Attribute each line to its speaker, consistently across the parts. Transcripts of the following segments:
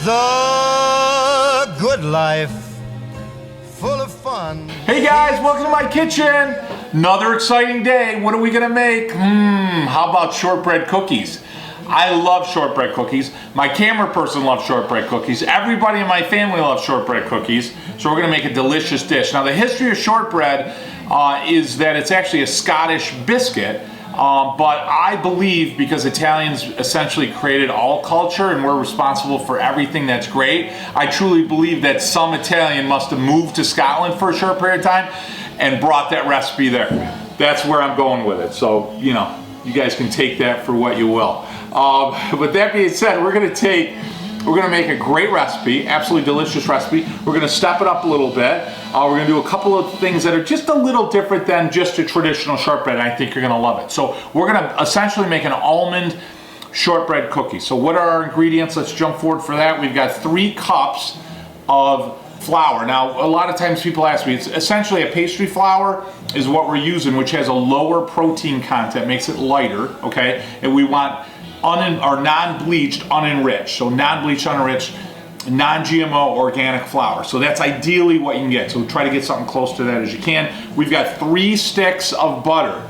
Speaker 1: the good life, full of fun.
Speaker 2: Hey guys, welcome to my kitchen. Another exciting day. What are we gonna make? How about shortbread cookies? I love shortbread cookies. My camera person loves shortbread cookies. Everybody in my family loves shortbread cookies. So we're gonna make a delicious dish. Now the history of shortbread is that it's actually a Scottish biscuit. But I believe because Italians essentially created all culture and we're responsible for everything that's great, I truly believe that some Italian must have moved to Scotland for a short period of time and brought that recipe there. That's where I'm going with it. So, you know, you guys can take that for what you will. But that being said, we're gonna make a great recipe, absolutely delicious recipe. We're gonna step it up a little bit. We're gonna do a couple of things that are just a little different than just a traditional shortbread, and I think you're gonna love it. So we're gonna essentially make an almond shortbread cookie. So what are our ingredients? Let's jump forward for that. We've got 3 cups of flour. Now, a lot of times people ask me, it's essentially a pastry flour is what we're using, which has a lower protein content, makes it lighter, okay? And we want non-bleached, unenriched. So non-bleached, unenriched, non-GMO organic flour. So that's ideally what you can get. So try to get something close to that as you can. We've got 3 sticks of butter.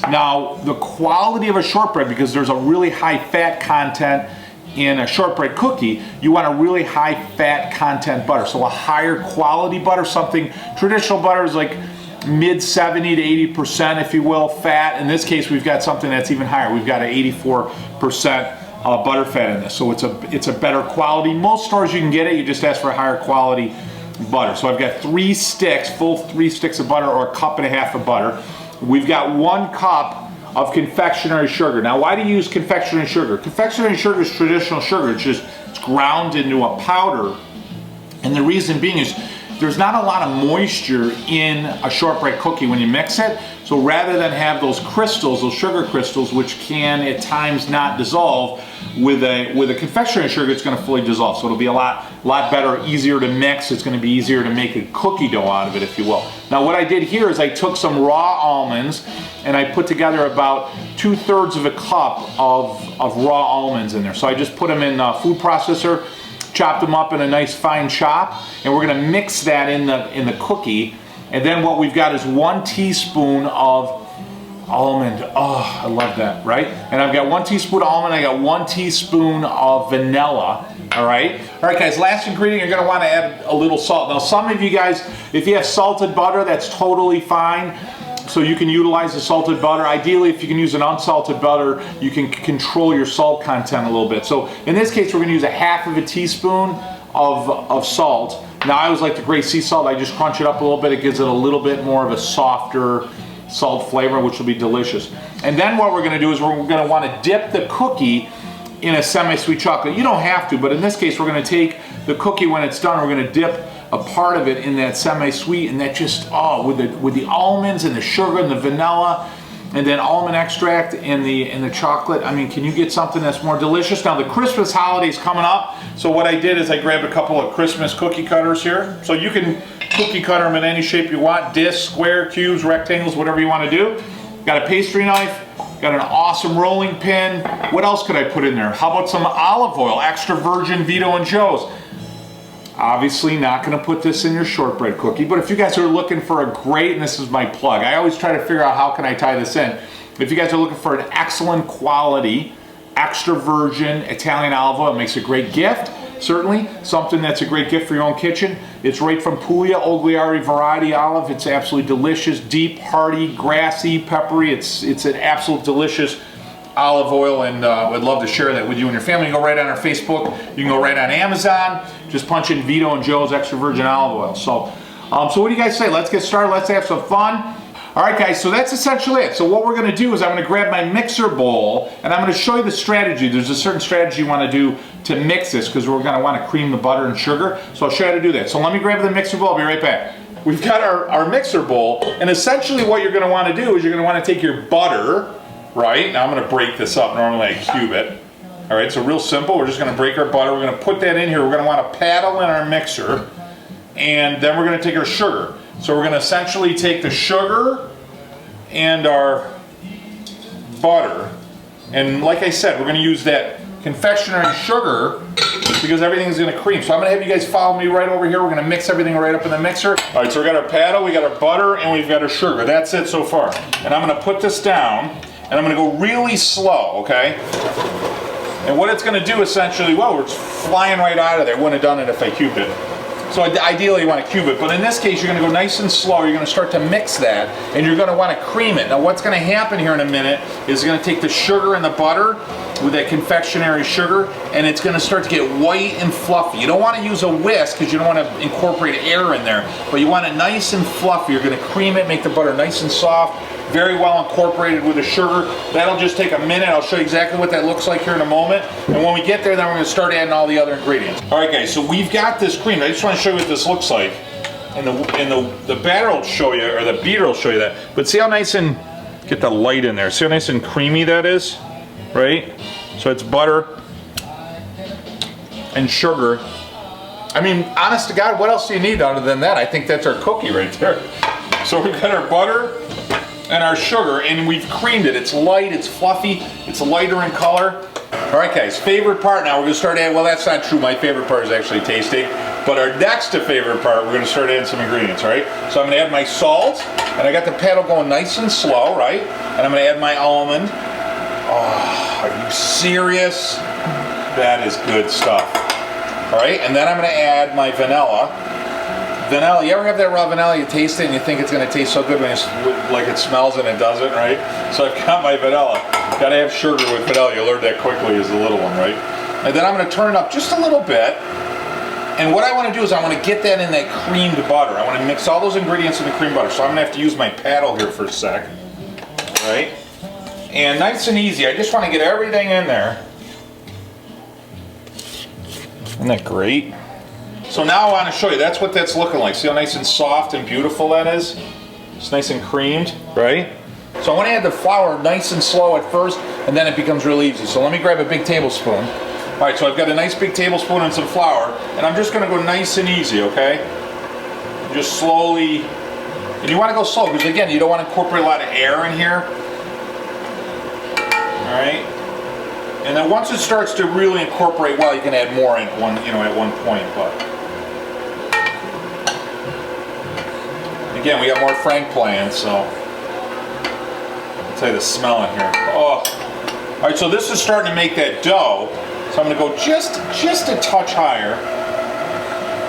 Speaker 2: Now, the quality of a shortbread, because there's a really high fat content in a shortbread cookie, you want a really high fat content butter. So a higher quality butter, something, traditional butter is like mid 70 to 80%, if you will, fat. In this case, we've got something that's even higher. We've got an 84% butter fat in this, so it's a better quality. Most stores you can get it, you just ask for a higher quality butter. So I've got 3 sticks, full 3 sticks of butter, or a cup and a half of butter. We've got 1 cup of confectionery sugar. Now, why do you use confectionery sugar? Confectionery sugar is traditional sugar. It's ground into a powder, and the reason being is there's not a lot of moisture in a shortbread cookie when you mix it. So rather than have those crystals, those sugar crystals, which can at times not dissolve, with a confectionery sugar, it's going to fully dissolve. So it'll be a lot better, easier to mix. It's going to be easier to make a cookie dough out of it, if you will. Now what I did here is I took some raw almonds and I put together about 2/3 of a cup of raw almonds in there. So I just put them in a food processor, chopped them up in a nice fine chop, and we're gonna mix that in the cookie. And then what we've got is 1 teaspoon of almond. Oh, I love that, right? And I've got 1 teaspoon of almond, I got 1 teaspoon of vanilla, all right? All right, guys, last ingredient, you're gonna wanna add a little salt. Now, some of you guys, if you have salted butter, that's totally fine. So you can utilize the salted butter. Ideally, if you can use an unsalted butter, you can control your salt content a little bit. So in this case, we're gonna use a 1/2 teaspoon of salt. Now, I always like to grate sea salt. I just crunch it up a little bit. It gives it a little bit more of a softer salt flavor, which will be delicious. And then what we're gonna do is we're gonna wanna dip the cookie in a semi-sweet chocolate. You don't have to, but in this case, we're gonna take the cookie when it's done, we're gonna dip a part of it in that semi-sweet, and that just, oh, with the almonds and the sugar and the vanilla, and then almond extract and the chocolate. I mean, can you get something that's more delicious? Now the Christmas holiday's coming up, so what I did is I grabbed a couple of Christmas cookie cutters here. So you can cookie cutter them in any shape you want, disc, square, cubes, rectangles, whatever you want to do. Got a pastry knife, got an awesome rolling pin. What else could I put in there? How about some olive oil, extra virgin Vito and Joe's? Obviously not going to put this in your shortbread cookie, but if you guys are looking for a great, and this is my plug, I always try to figure out how can I tie this in. If you guys are looking for an excellent quality, extra virgin Italian olive oil, it makes a great gift. Certainly, something that's a great gift for your own kitchen. It's right from Puglia, Ogliari variety olive. It's absolutely delicious, deep, hearty, grassy, peppery. It's an absolute delicious olive oil, and would love to share that with you and your family. You can go right on our Facebook. You can go right on Amazon. Just punch in Vito and Joe's extra virgin olive oil. So what do you guys say? Let's get started. Let's have some fun. All right, guys, so that's essentially it. So what we're gonna do is I'm gonna grab my mixer bowl and I'm gonna show you the strategy. There's a certain strategy you wanna do to mix this because we're gonna wanna cream the butter and sugar. So I'll show you how to do that. So let me grab the mixer bowl, I'll be right back. We've got our mixer bowl, and essentially what you're gonna wanna do is you're gonna wanna take your butter, right? Now I'm gonna break this up, normally I cube it. All right, so real simple, we're just gonna break our butter, we're gonna put that in here, we're gonna wanna paddle in our mixer, and then we're gonna take our sugar. So we're gonna essentially take the sugar and our butter, and like I said, we're gonna use that confectionery sugar because everything's gonna cream. So I'm gonna have you guys follow me right over here. We're gonna mix everything right up in the mixer. All right, so we got our paddle, we got our butter, and we've got our sugar. That's it so far. And I'm gonna put this down, and I'm gonna go really slow, okay? And what it's gonna do essentially, well, it's flying right out of there. Wouldn't have done it if I cubed it. So ideally you want to cube it, but in this case you're going to go nice and slow. You're going to start to mix that, and you're going to want to cream it. Now what's going to happen here in a minute is you're going to take the sugar and the butter with that confectionery sugar, and it's going to start to get white and fluffy. You don't want to use a whisk because you don't want to incorporate air in there, but you want it nice and fluffy. You're going to cream it, make the butter nice and soft, very well incorporated with the sugar. That'll just take a minute. I'll show you exactly what that looks like here in a moment. And when we get there, then we're going to start adding all the other ingredients. All right, guys, so we've got this cream. I just want to show you what this looks like. And the batter will show you, or the beater will show you that. But see how nice and, get the light in there. See how nice and creamy that is, right? So it's butter and sugar. I mean, honest to God, what else do you need other than that? I think that's our cookie right there. So we've got our butter and our sugar, and we've creamed it. It's light, it's fluffy, it's lighter in color. All right, guys, favorite part now, we're gonna start adding, well, that's not true. My favorite part is actually tasting, but our next to favorite part, we're gonna start adding some ingredients, right? So I'm gonna add my salt, and I got the paddle going nice and slow, right? And I'm gonna add my almond. Oh, are you serious? That is good stuff. All right, and then I'm gonna add my vanilla. Vanilla, you ever have that raw vanilla, you taste it and you think it's gonna taste so good when it's like it smells and it doesn't, right? So I've got my vanilla. Gotta have sugar with vanilla, you learned that quickly as the little one, right? And then I'm gonna turn it up just a little bit. And what I wanna do is I wanna get that in that creamed butter. I wanna mix all those ingredients in the cream butter. So I'm gonna have to use my paddle here for a sec, right? And nice and easy, I just wanna get everything in there. Isn't that great? So now I want to show you, that's what that's looking like. See how nice and soft and beautiful that is? It's nice and creamed, right? So I want to add the flour nice and slow at first, and then it becomes real easy. So let me grab a big tablespoon. All right, so I've got a nice big tablespoon and some flour, and I'm just going to go nice and easy, okay? Just slowly, and you want to go slow, because again, you don't want to incorporate a lot of air in here. All right? And then once it starts to really incorporate well, you can add more in one, at one point, but again, we got more Frank playing, so I'll tell you the smell in here. Oh, all right. So this is starting to make that dough. So I'm going to go just a touch higher,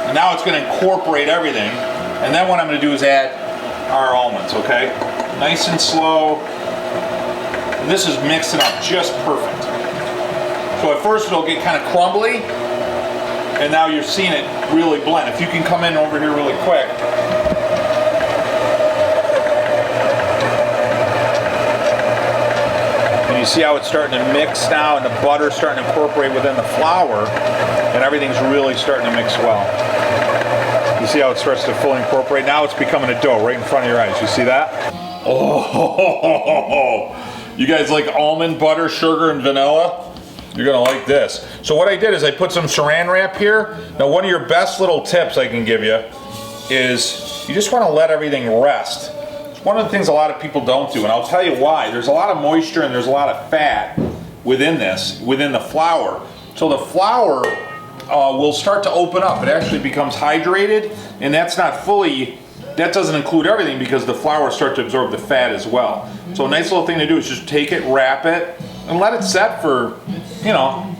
Speaker 2: and now it's going to incorporate everything. And then what I'm going to do is add our almonds. Okay, nice and slow. And this is mixing up just perfect. So at first it'll get kind of crumbly, and now you're seeing it really blend. If you can come in over here really quick. And you see how it's starting to mix now, and the butter's starting to incorporate within the flour, and everything's really starting to mix well. You see how it starts to fully incorporate? Now it's becoming a dough right in front of your eyes. You see that? Oh, you guys like almond butter, sugar, and vanilla? You're gonna like this. So what I did is I put some saran wrap here. Now one of your best little tips I can give you is you just wanna let everything rest. It's one of the things a lot of people don't do, and I'll tell you why. There's a lot of moisture and there's a lot of fat within the flour. So the flour will start to open up. It actually becomes hydrated, and that's not fully, that doesn't include everything because the flour will start to absorb the fat as well. So a nice little thing to do is just take it, wrap it, and let it set for, I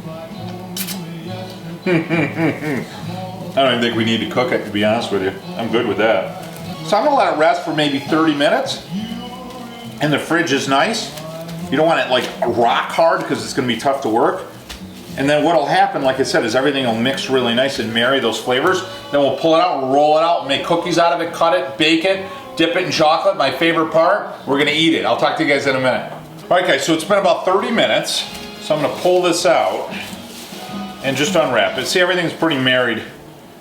Speaker 2: don't even think we need to cook it, to be honest with you. I'm good with that. So I'm gonna let it rest for maybe 30 minutes. And the fridge is nice. You don't want it like rock hard because it's gonna be tough to work. And then what'll happen, like I said, is everything will mix really nice and marry those flavors. Then we'll pull it out, roll it out, make cookies out of it, cut it, bake it, dip it in chocolate, my favorite part. We're gonna eat it. I'll talk to you guys in a minute. All right, guys, so it's been about 30 minutes. So I'm gonna pull this out and just unwrap it. See, everything's pretty married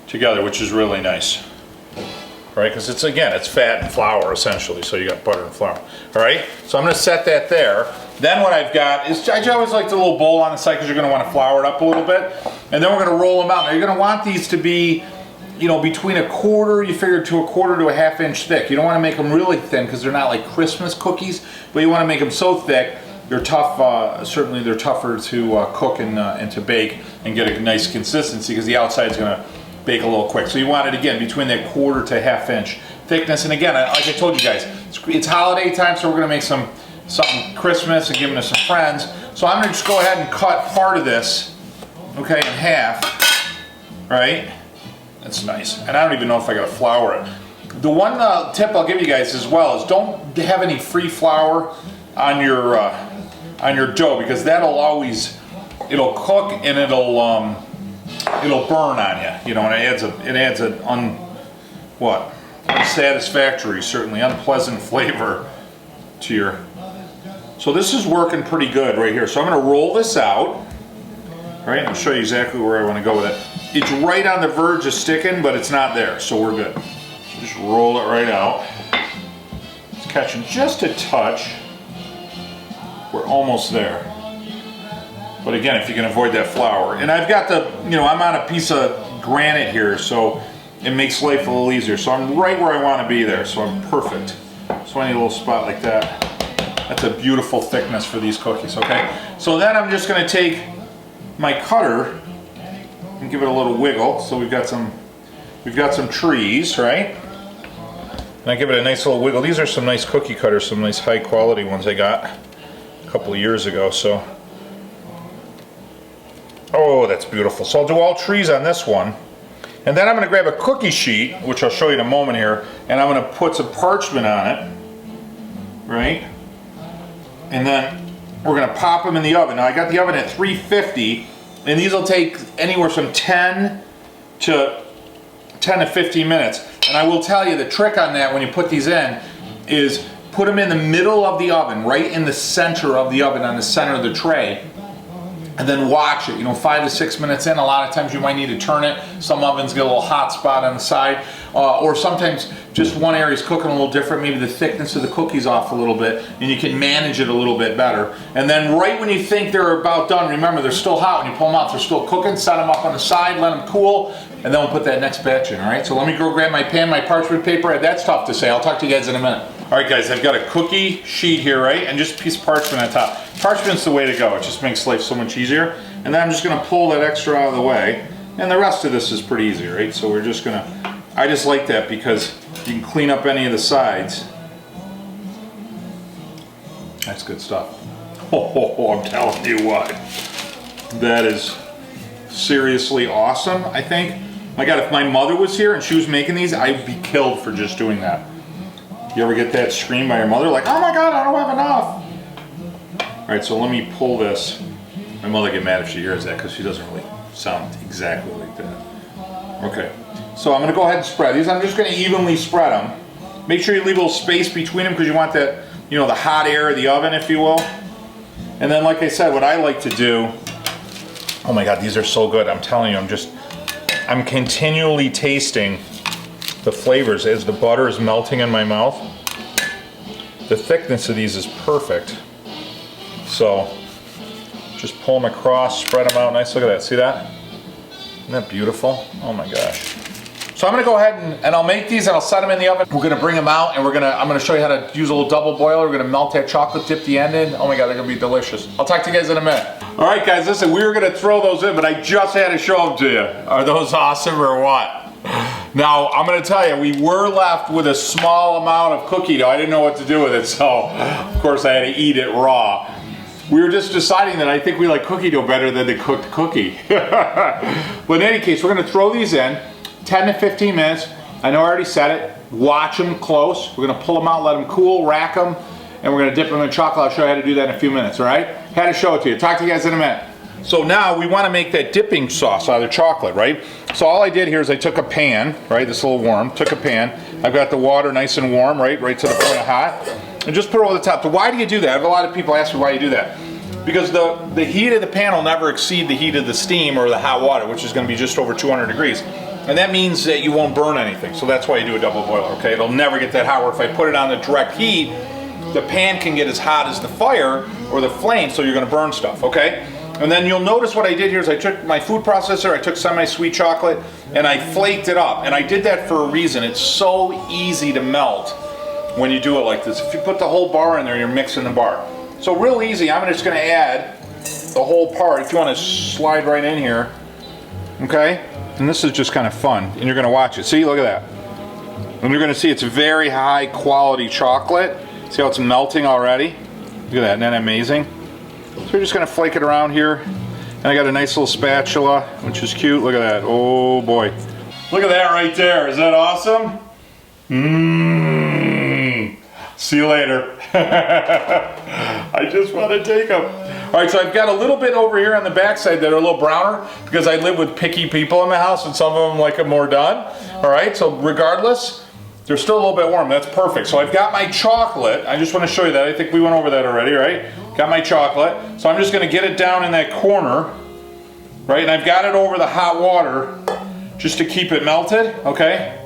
Speaker 2: together, which is really nice. Right, because it's fat and flour essentially, so you got butter and flour. All right, so I'm gonna set that there. Then what I've got is, I always like the little bowl on the side because you're gonna wanna flour it up a little bit. And then we're gonna roll them out. Now you're gonna want these to be, between a quarter, you figure, to a quarter to a half inch thick. You don't wanna make them really thin because they're not like Christmas cookies, but you wanna make them so thick they're tough. Certainly, they're tougher to cook and to bake and get a nice consistency because the outside is going to bake a little quick. So you want it again between that 1/4 to 1/2 inch thickness. And again, like I told you guys, it's holiday time, so we're going to make something Christmas and give them to some friends. So I'm going to just go ahead and cut part of this, okay, in half, right? That's nice. And I don't even know if I got to flour it. The one tip I'll give you guys as well is don't have any free flour on your dough, because that'll always, it'll cook and it'll burn on you, you know, and it adds an unsatisfactory, certainly unpleasant flavor to your. So this is working pretty good right here. So I'm going to roll this out, right? I'll show you exactly where I want to go with it. It's right on the verge of sticking, but it's not there, so we're good. So just roll it right out. It's catching just a touch. We're almost there. But again, if you can avoid that flour. And I've got I'm on a piece of granite here, so it makes life a little easier. So I'm right where I want to be there, so I'm perfect. So I need a little spot like that. That's a beautiful thickness for these cookies, okay? So then I'm just going to take my cutter and give it a little wiggle. So we've got some trees, right? And I give it a nice little wiggle. These are some nice cookie cutters, some nice high quality ones I got a couple of years ago. So, oh, that's beautiful. So I'll do all trees on this one. And then I'm going to grab a cookie sheet, which I'll show you in a moment here, and I'm going to put some parchment on it, right? And then we're going to pop them in the oven. Now I got the oven at 350, and these will take anywhere from 10 to 15 minutes. And I will tell you the trick on that when you put these in is put them in the middle of the oven, right in the center of the oven, on the center of the tray. And then watch it, 5 to 6 minutes in. A lot of times you might need to turn it. Some ovens get a little hot spot on the side. Or sometimes just one area is cooking a little different. Maybe the thickness of the cookie's off a little bit, and you can manage it a little bit better. And then right when you think they're about done, remember they're still hot. When you pull them out, they're still cooking. Set them up on the side, let them cool, and then we'll put that next batch in, all right? So let me go grab my pan, my parchment paper. That's tough to say. I'll talk to you guys in a minute. All right, guys, I've got a cookie sheet here, right? And just a piece of parchment on top. Parchment's the way to go. It just makes life so much easier. And then I'm just gonna pull that extra out of the way. And the rest of this is pretty easy, right? So we're just gonna, I just like that because you can clean up any of the sides. That's good stuff. Oh, I'm telling you what. That is seriously awesome, I think. My God, if my mother was here and she was making these, I'd be killed for just doing that. You ever get that scream by your mother like, oh my God, I don't have enough? All right, so let me pull this. My mother get mad if she hears that because she doesn't really sound exactly like that. Okay, so I'm gonna go ahead and spread these. I'm just gonna evenly spread them. Make sure you leave a little space between them because you want that, the hot air of the oven, if you will. And then, like I said, what I like to do, oh my God, these are so good. I'm telling you, I'm continually tasting the flavors as the butter is melting in my mouth. The thickness of these is perfect. So just pull them across, spread them out nice. Look at that, see that? Isn't that beautiful? Oh my gosh. So I'm gonna go ahead and I'll make these and I'll set them in the oven. We're gonna bring them out and I'm gonna show you how to use a little double boiler. We're gonna melt that chocolate, dip the end in. Oh my God, they're gonna be delicious. I'll talk to you guys in a minute. All right, guys, listen, we were gonna throw those in, but I just had to show them to you. Are those awesome or what? Now, I'm gonna tell you, we were left with a small amount of cookie dough. I didn't know what to do with it, so of course I had to eat it raw. We were just deciding that I think we like cookie dough better than the cooked cookie. But in any case, we're gonna throw these in, 10 to 15 minutes. I know I already said it. Watch them close. We're gonna pull them out, let them cool, rack them, and we're gonna dip them in chocolate. I'll show you how to do that in a few minutes, all right? Had to show it to you. Talk to you guys in a minute. So now we wanna make that dipping sauce out of the chocolate, right? So all I did here is I took a pan, right? This little warm, took a pan. I've got the water nice and warm, right to the point of hot. And just put it over the top. So why do you do that? I have a lot of people ask me why you do that. Because the heat of the pan will never exceed the heat of the steam or the hot water, which is gonna be just over 200 degrees. And that means that you won't burn anything. So that's why you do a double boiler, okay? It'll never get that hot, where if I put it on the direct heat, the pan can get as hot as the fire or the flame, so you're gonna burn stuff, okay? And then you'll notice what I did here is I took my food processor, I took semi-sweet chocolate, and I flaked it up. And I did that for a reason. It's so easy to melt when you do it like this. If you put the whole bar in there, you're mixing the bar. So real easy, I'm just gonna add the whole part. If you wanna slide right in here, okay? And this is just kind of fun, and you're gonna watch it. See, look at that. And you're gonna see it's very high quality chocolate. See how it's melting already? Look at that, isn't that amazing? So we're just gonna flake it around here. And I got a nice little spatula, which is cute. Look at that, oh boy. Look at that right there, is that awesome? Mmm. See you later. I just want to take them. All right, so I've got a little bit over here on the backside that are a little browner because I live with picky people in my house and some of them like them more done. All right, so regardless, they're still a little bit warm. That's perfect. So I've got my chocolate. I just want to show you that. I think we went over that already, right? Got my chocolate. So I'm just going to get it down in that corner, right? And I've got it over the hot water just to keep it melted, okay?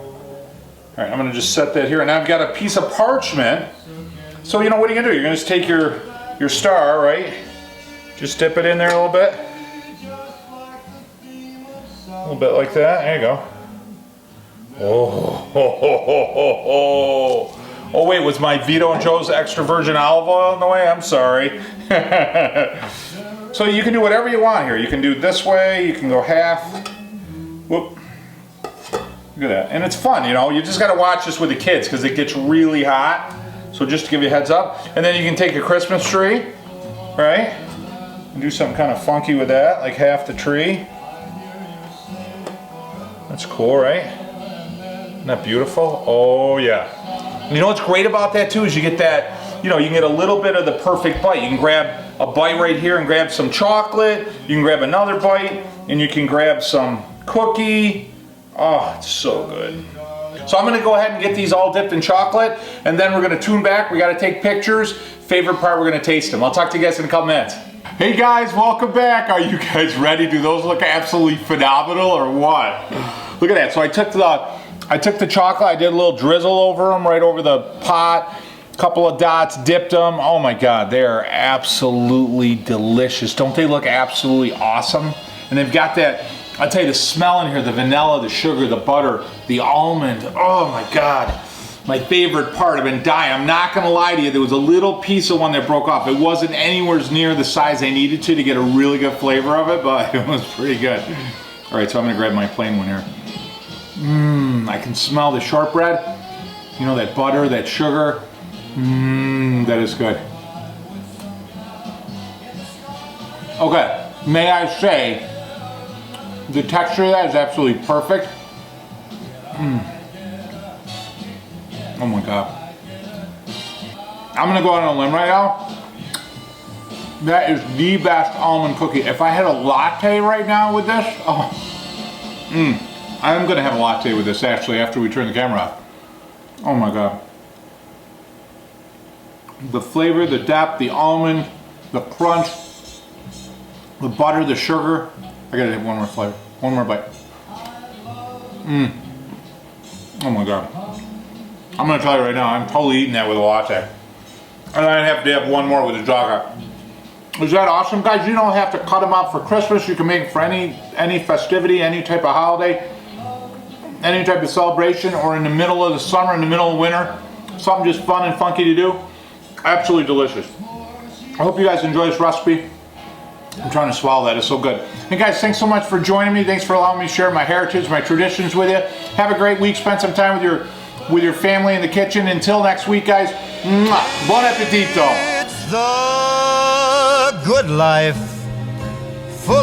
Speaker 2: All right, I'm gonna just set that here, and I've got a piece of parchment. So, you know, what are you gonna do? You're gonna just take your star, right? Just dip it in there a little bit. A little bit like that, there you go. Oh, wait, was my Vito and Joe's extra virgin olive oil in the way? I'm sorry. So you can do whatever you want here. You can do this way, you can go half. Whoop. Look at that. And it's fun, you know. You just got to watch this with the kids because it gets really hot. So just to give you a heads up. And then you can take a Christmas tree, right? And do something kind of funky with that, like half the tree. That's cool, right? Isn't that beautiful? Oh, yeah. And you know what's great about that, too, is you get that, you know, you can get a little bit of the perfect bite. You can grab a bite right here and grab some chocolate. You can grab another bite, and you can grab some cookie. Oh, it's so good. So I'm gonna go ahead and get these all dipped in chocolate, and then we're gonna tune back. We gotta take pictures. Favorite part, we're gonna taste them. I'll talk to you guys in a couple minutes. Hey guys, welcome back. Are you guys ready? Do those look absolutely phenomenal or what? Look at that. So I took the chocolate, I did a little drizzle over them, right over the pot. Couple of dots, dipped them. Oh my God, they are absolutely delicious. Don't they look absolutely awesome? And they've got that, I'll tell you, the smell in here, the vanilla, the sugar, the butter, the almond. Oh my God. My favorite part. I've been dying. I'm not gonna lie to you, there was a little piece of one that broke off. It wasn't anywhere near the size I needed to get a really good flavor of it, but it was pretty good. All right, so I'm gonna grab my plain one here. I can smell the shortbread. You know, that butter, that sugar. That is good. Okay, may I say, the texture of that is absolutely perfect. Oh my God. I'm gonna go out on a limb right now. That is the best almond cookie. If I had a latte right now with this, I'm gonna have a latte with this actually after we turn the camera off. Oh my God. The flavor, the depth, the almond, the crunch, the butter, the sugar. I gotta have one more flavor, one more bite. Oh my God. I'm gonna tell you right now, I'm totally eating that with a latte. And I'd have to have one more with a chocolate. Is that awesome, guys? You don't have to cut them out for Christmas. You can make them for any festivity, any type of holiday, any type of celebration, or in the middle of the summer, in the middle of winter. Something just fun and funky to do. Absolutely delicious. I hope you guys enjoy this recipe. I'm trying to swallow that, it's so good. Hey guys, thanks so much for joining me. Thanks for allowing me to share my heritage, my traditions with you. Have a great week, spend some time with your family in the kitchen. Until next week, guys, bon appetito.
Speaker 1: It's the good life.